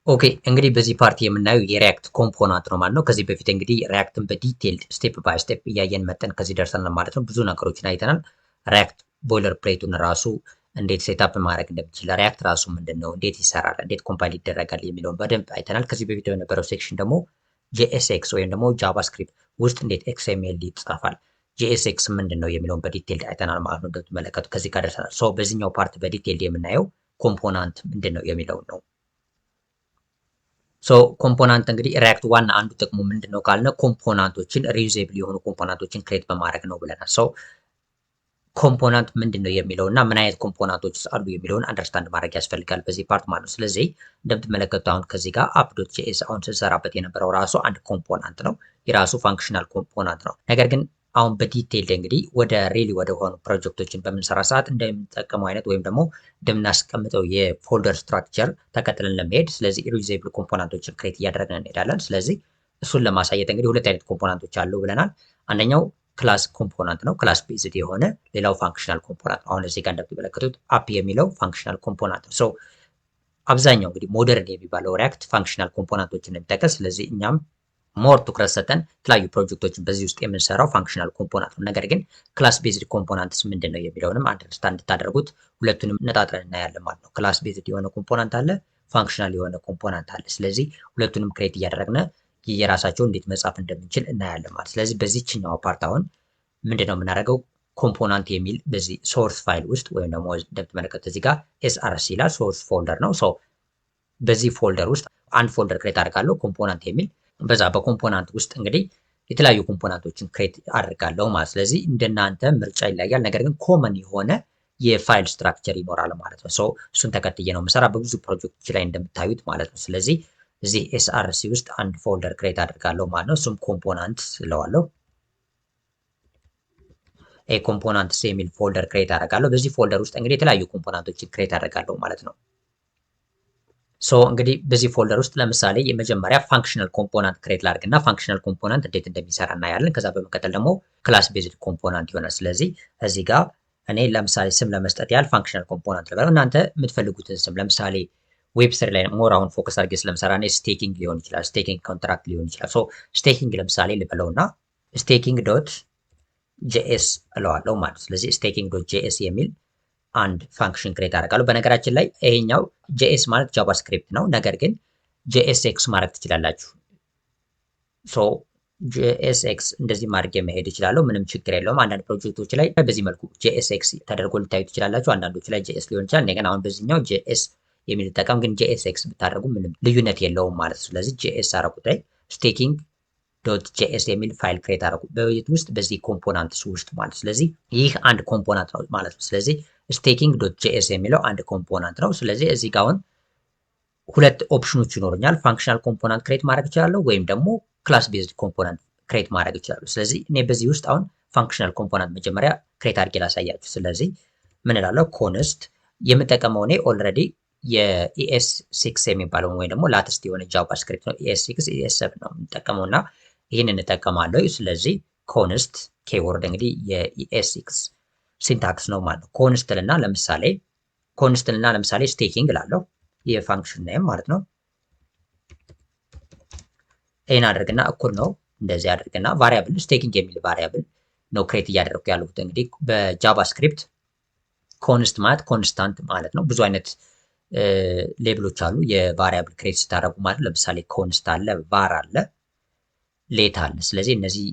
ኦኬ እንግዲህ በዚህ ፓርቲ የምናየው የሪያክት ኮምፖናንት ነው ማለት ነው። ከዚህ በፊት እንግዲህ ሪያክትን በዲቴይልድ ስቴፕ ባይ ስቴፕ እያየን መጠን ከዚህ ደርሰናል ማለት ነው። ብዙ ነገሮችን አይተናል። ሪያክት ቦይለር ፕሌቱን ራሱ እንዴት ሴታፕ ማድረግ እንደምችል፣ ሪያክት ራሱ ምንድን ነው፣ እንዴት ይሰራል፣ እንዴት ኮምፓይል ይደረጋል የሚለውን በደንብ አይተናል። ከዚህ በፊት በነበረው ሴክሽን ደግሞ ጄኤስኤክስ ወይም ደግሞ ጃቫስክሪፕት ውስጥ እንዴት ኤክስኤምኤል ይጻፋል፣ ጄኤስኤክስ ምንድን ነው የሚለውን በዲቴይልድ አይተናል ማለት ነው። እንደምትመለከቱ ከዚህ ጋር ደርሰናል። ሶ በዚህኛው ፓርት በዲቴይልድ የምናየው ኮምፖናንት ምንድን ነው የሚለውን ነው። ሶ ኮምፖናንት እንግዲህ ሪያክት ዋና አንዱ ጥቅሙ ምንድን ነው ካልነ ኮምፖናንቶችን ሪዩዜብል የሆኑ ኮምፖናንቶችን ክሬት በማድረግ ነው ብለናል። ሶ ኮምፖናንት ምንድን ነው የሚለው እና ምን አይነት ኮምፖናንቶች አሉ የሚለውን አንደርስታንድ ማድረግ ያስፈልጋል በዚህ ፓርት ማለት ነው። ስለዚህ እንደምትመለከቱት አሁን ከዚህ ጋር አፕ ዶት ጄኤስ አሁን ስንሰራበት የነበረው ራሱ አንድ ኮምፖናንት ነው፣ የራሱ ፋንክሽናል ኮምፖናንት ነው። ነገር ግን አሁን በዲቴይል እንግዲህ ወደ ሪሊ ወደ ሆኑ ፕሮጀክቶችን በምንሰራ ሰዓት እንደምንጠቀመው አይነት ወይም ደግሞ እንደምናስቀምጠው የፎልደር ስትራክቸር ተከትለን ለመሄድ ስለዚህ ሪዩዜብል ኮምፖናንቶችን ክሬት እያደረግን እንሄዳለን። ስለዚህ እሱን ለማሳየት እንግዲህ ሁለት አይነት ኮምፖናንቶች አሉ ብለናል። አንደኛው ክላስ ኮምፖናንት ነው፣ ክላስ ቤዝድ የሆነ። ሌላው ፋንክሽናል ኮምፖናንት ነው። አሁን እዚህ ጋር እንደምትመለከቱት አፕ የሚለው ፋንክሽናል ኮምፖናንት ነው። ሶ አብዛኛው እንግዲህ ሞደርን የሚባለው ሪያክት ፋንክሽናል ኮምፖናንቶችን ነው የሚጠቀስ። ስለዚህ እኛም ሞር ትኩረት ሰጠን የተለያዩ ፕሮጀክቶችን በዚህ ውስጥ የምንሰራው ፋንክሽናል ኮምፖናንት ነው። ነገር ግን ክላስ ቤዝድ ኮምፖናንትስ ምንድን ነው የሚለውንም አንደርስታንድ እንድታደርጉት ሁለቱንም ነጣጥረን እናያለን ማለት ነው። ክላስ ቤዝድ የሆነ ኮምፖናንት አለ፣ ፋንክሽናል የሆነ ኮምፖናንት አለ። ስለዚህ ሁለቱንም ክሬት እያደረግን የራሳቸው እንዴት መጻፍ እንደምንችል እናያለን ማለት። ስለዚህ በዚህኛው ፓርት አሁን ምንድን ነው የምናደርገው ኮምፖናንት የሚል በዚህ ሶርስ ፋይል ውስጥ ወይም ደግሞ እንደምትመለከቱት እዚህ ጋር ኤስአርሲ ይላል፣ ሶርስ ፎልደር ነው። ሶ በዚህ ፎልደር ውስጥ አንድ ፎልደር ክሬት አድርጋለሁ ኮምፖናንት የሚል። በዛ በኮምፖናንት ውስጥ እንግዲህ የተለያዩ ኮምፖናንቶችን ክሬት አድርጋለሁ ማለት። ስለዚህ እንደናንተ ምርጫ ይለያል፣ ነገር ግን ኮመን የሆነ የፋይል ስትራክቸር ይኖራል ማለት ነው። ሶ እሱን ተከትዬ ነው የምሰራ በብዙ ፕሮጀክቶች ላይ እንደምታዩት ማለት ነው። ስለዚህ እዚህ ኤስአርሲ ውስጥ አንድ ፎልደር ክሬት አድርጋለሁ ማለት ነው። እሱም ኮምፖናንት ስለዋለሁ። ኮምፖናንትስ የሚል ፎልደር ክሬት አደርጋለሁ። በዚህ ፎልደር ውስጥ እንግዲህ የተለያዩ ኮምፖናንቶችን ክሬት አደርጋለሁ ማለት ነው። ሶ እንግዲህ በዚህ ፎልደር ውስጥ ለምሳሌ የመጀመሪያ ፋንክሽናል ኮምፖናንት ክሬት ላድርግና ፋንክሽናል ኮምፖናንት እንዴት እንደሚሰራ እናያለን። ከዛ በመቀጠል ደግሞ ክላስ ቤዝድ ኮምፖናንት ይሆናል። ስለዚህ እዚህ ጋር እኔ ለምሳሌ ስም ለመስጠት ያህል ፋንክሽናል ኮምፖናንት ልበለው፣ እናንተ የምትፈልጉትን ስም ለምሳሌ ዌብ3 ላይ ሞር አሁን ፎከስ አድርጌ ስለምሰራ እኔ ስቴኪንግ ሊሆን ይችላል፣ ስቴኪንግ ኮንትራክት ሊሆን ይችላል። ሶ ስቴኪንግ ለምሳሌ ልበለውና ስቴኪንግ ዶት ጄኤስ እለዋለሁ ማለት። ስለዚህ ስቴኪንግ ዶት ጄኤስ የሚል አንድ ፋንክሽን ክሬት አደርጋለሁ። በነገራችን ላይ ይሄኛው ጄኤስ ማለት ጃቫስክሪፕት ነው፣ ነገር ግን ጄኤስኤክስ ማድረግ ትችላላችሁ። ሶ ጄኤስኤክስ እንደዚህ ማድረግ መሄድ ይችላለሁ፣ ምንም ችግር የለውም። አንዳንድ ፕሮጀክቶች ላይ በዚህ መልኩ ጄኤስኤክስ ተደርጎ ልታዩ ትችላላችሁ። አንዳንዶች ላይ ጄኤስ ሊሆን ይችላል። እንደገና አሁን በዚህኛው ጄኤስ የሚል ጠቀም፣ ግን ጄኤስኤክስ ብታደርጉ ምንም ልዩነት የለውም ማለት ነው። ስለዚህ ጄኤስ አደረጉት ላይ ስቴኪንግ ዶት ጄኤስ የሚል ፋይል ክሬት አደረጉ በቤት ውስጥ በዚህ ኮምፖናንትስ ውስጥ ማለት። ስለዚህ ይህ አንድ ኮምፖናንት ነው ማለት ነው። ስለዚህ ስቴኪንግ ዶት ጄኤስ የሚለው አንድ ኮምፖናንት ነው። ስለዚህ እዚህ ጋር አሁን ሁለት ኦፕሽኖች ይኖሩኛል። ፋንክሽናል ኮምፖናንት ክሬት ማድረግ እችላለሁ ወይም ደግሞ ክላስ ቤዝድ ኮምፖናንት ክሬት ማድረግ እችላለሁ። ስለዚህ እኔ በዚህ ውስጥ አሁን ፋንክሽናል ኮምፖናንት መጀመሪያ ክሬት አድርጌ ላሳያችሁ። ስለዚህ ምን እላለሁ ኮንስት የምጠቀመው እኔ ኦልሬዲ የኢኤስ6 የሚባለውን ወይም ደግሞ ላትስት የሆነ ጃቫስክሪፕት ነው። ኢኤስ6 ኢኤስ7 ነው የምጠቀመው እና ይህን እንጠቀማለሁ። ስለዚህ ኮንስት ኬወርድ እንግዲህ የኢኤስ6 ሲንታክስ ነው ማለት ነው። ኮንስትልና ለምሳሌ ስቴኪንግ ላለው የፋንክሽን ኔም ማለት ነው። ይህን አድርግና እኩል ነው እንደዚህ አድርግና ቫሪያብል ስቴኪንግ የሚል ቫሪያብል ነው ክሬት እያደረግኩ ያሉት። እንግዲህ በጃቫስክሪፕት ኮንስት ማለት ኮንስታንት ማለት ነው። ብዙ አይነት ሌብሎች አሉ የቫሪያብል ክሬት ስታደረጉ ማለት ለምሳሌ ኮንስት አለ፣ ቫር አለ፣ ሌት አለ። ስለዚህ እነዚህ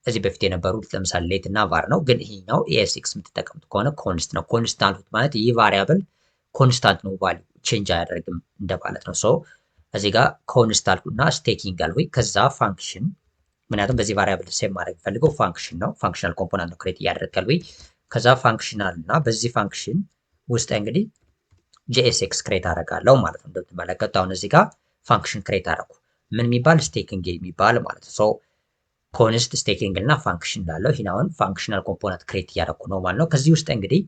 እዚህ በፊት የነበሩት ለምሳሌ ሌት እና ቫር ነው። ግን ይሄኛው ኤስ6 የምትጠቀሙት ከሆነ ኮንስት ነው። ኮንስታንት ማለት ይህ ቫሪያብል ኮንስታንት ነው፣ ቫልዩ ቼንጅ አያደርግም እንደማለት ነው። ሶ እዚህ ጋር ኮንስታንት እና ስቴኪንግ አልኩኝ። ከዛ ፋንክሽን ምክንያቱም በዚህ ቫሪያብል ሴቭ ማድረግ ፈልገው ፋንክሽን ነው፣ ፋንክሽናል ኮምፖናንት ነው ክሬት እያደረጋልኩኝ። ከዛ ፋንክሽናል እና በዚህ ፋንክሽን ውስጥ እንግዲህ ጄኤስኤክስ ክሬት አደርጋለሁ ማለት ነው። እንደምትመለከቱት አሁን እዚህ ጋር ፋንክሽን ክሬት አደረኩ። ምን የሚባል ስቴኪንግ የሚባል ማለት ነው። ሶ ኮንስት ስቴኪንግ እና ፋንክሽን ላለው ይህን አሁን ፋንክሽናል ኮምፖነንት ክሬት እያደረኩ ነው ማለት ነው። ከዚህ ውስጥ እንግዲህ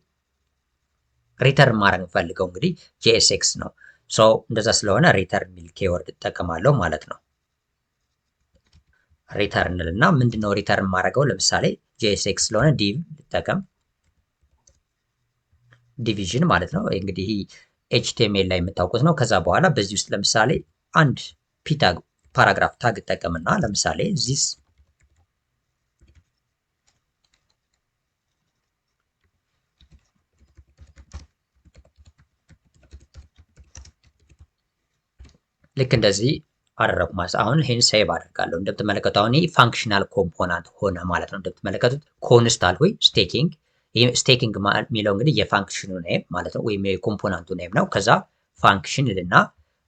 ሪተርን ማድረግ የምፈልገው እንግዲህ ጄኤስኤክስ ነው። ሶ እንደዛ ስለሆነ ሪተርን ሚል ኬወርድ እጠቀማለሁ ማለት ነው። ሪተርን እና ምንድነው ሪተርን ማድረገው ለምሳሌ ጄኤስኤክስ ስለሆነ ዲቭ ልጠቀም፣ ዲቪዥን ማለት ነው። እንግዲህ ኤችቲኤምኤል ላይ የምታውቁት ነው። ከዛ በኋላ በዚህ ውስጥ ለምሳሌ አንድ ፒ ታግ ፓራግራፍ ታግ እጠቀምና ለምሳሌ ዚስ ልክ እንደዚህ አደረጉ ማለት አሁን ይሄን ሴቭ አደርጋለሁ። እንደምትመለከቱት አሁን ይሄ ፋንክሽናል ኮምፖናንት ሆነ ማለት ነው። እንደምትመለከቱት ኮንስታንት ወይ ስቴኪንግ ይሄ ስቴኪንግ የሚለው እንግዲህ የፋንክሽኑ ኔም ማለት ነው፣ ወይም የኮምፖናንቱ ኔም ነው። ከዛ ፋንክሽን ልና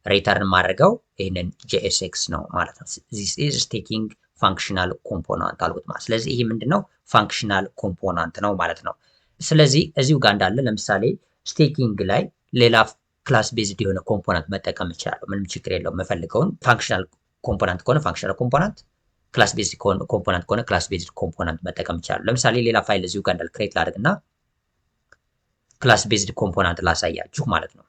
ሪተርን ማድረገው ይሄንን JSX ነው ማለት ነው። this is staking ፋንክሽናል ኮምፖናንት አልኩት ማለት። ስለዚህ ይሄ ምንድነው ፋንክሽናል ኮምፖናንት ነው ማለት ነው። ስለዚህ እዚሁ ጋር እንዳለ ለምሳሌ ስቴኪንግ ላይ ሌላ ክላስ ቤዝድ የሆነ ኮምፖናንት መጠቀም እችላለሁ። ምንም ችግር የለውም። የምፈልገውን ፋንክሽናል ኮምፖናንት ከሆነ ፋንክሽናል ኮምፖናንት፣ ክላስ ቤዝድ ኮምፖናንት ከሆነ ክላስ ቤዝድ ኮምፖናንት መጠቀም እችላለሁ። ለምሳሌ ሌላ ፋይል እዚሁ ጋር እንዳለ ክሬት ላድርግና ክላስ ቤዝድ ኮምፖናንት ላሳያችሁ ማለት ነው።